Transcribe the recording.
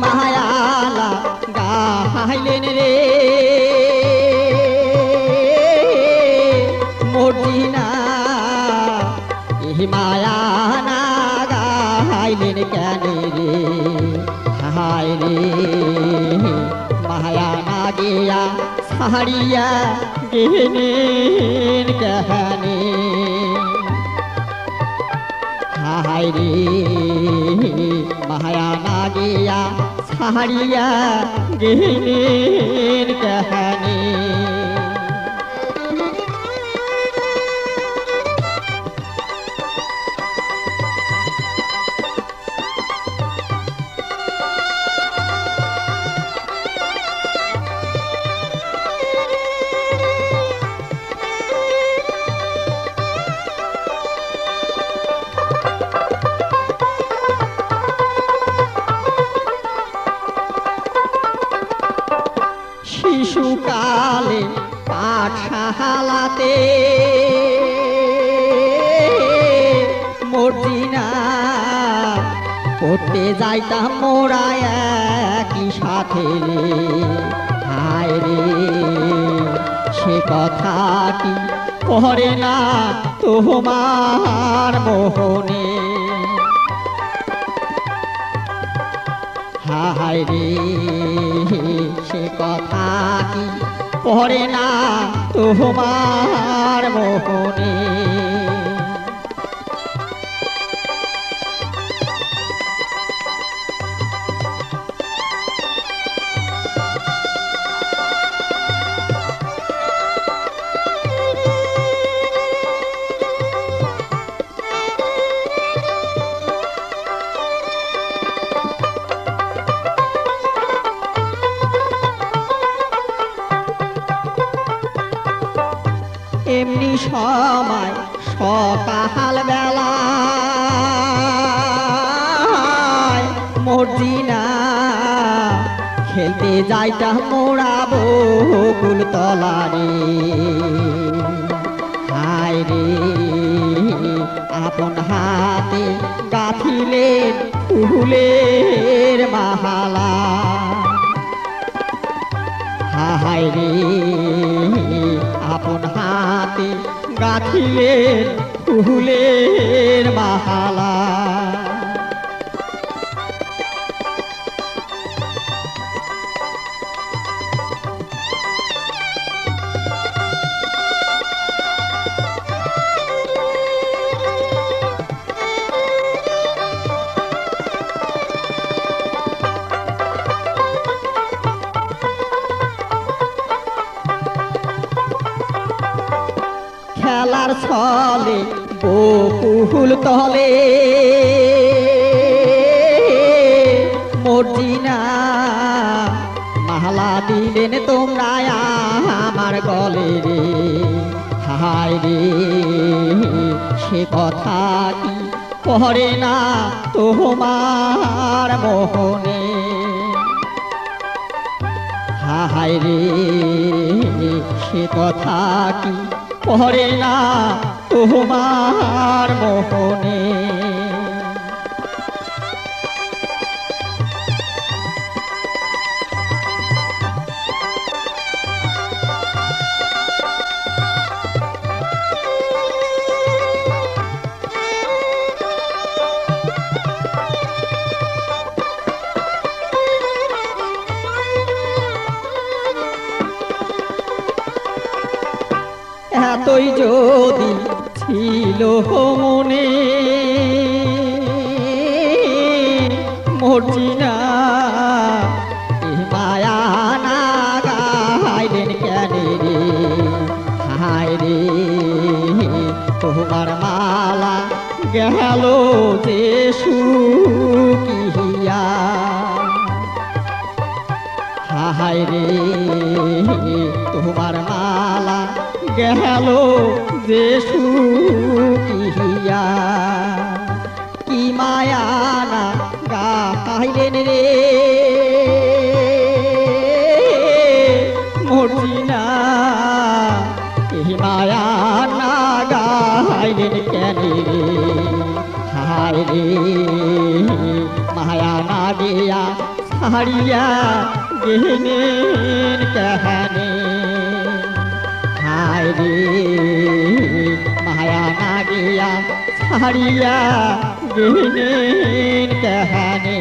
মায়ালা গাইলেন রে মর্জিনা মায়া না গাইলেন কেন রে হায় রে মায়া না গিয়া ছাড়িয়া গেলেন কেহানে হায় রে মায়া না গিয়া ছাড়িয়া গেলেন কেহানে শিশুকালে পাঠশালাতে মর্জিনা পড়তে যাইতাম মোরা একই সাথে রে হায় রে সে কথা কি পড়ে না তোমার মোহনে হায় রে সে কথা কি পড়ে না তোমার মোহনে এমনি সময় সকাল বেলা মর্জিনা খেলতে যাইতাম মোরা বকুল তলারে হায় রে আপন হাতে গাঁথিলেন ফুলের মালা হায় রে আপন হাতে গাঁথিলেন ফুলের মালা খেলার ছলে বকুল তলে মর্জিনা মালা দিলেন তোমরা আমার গলে রে হায় রে সে কথা কি পড়ে না তোমার মোহনে হায় রে সে কথা কি পড়ে না তোমার মোহনে এতই যদি ছিল মনে মর্জিনা মায়া না গাইলেন কেন রে হায় রে তোমার মালা গেল যে শুকিয়া হায় রে তোমার মালা গেল যে শুকিয়া কি মায়া না গাইলেন রে মর্জিনা মায়া না গাইলেন কেন রে হায় রে মায়া না দিয়া ছাড়িয়া গেলেন কেহানে হায় রে মায়া না গিয়া ছাড়িয়া গেলেন কেহানে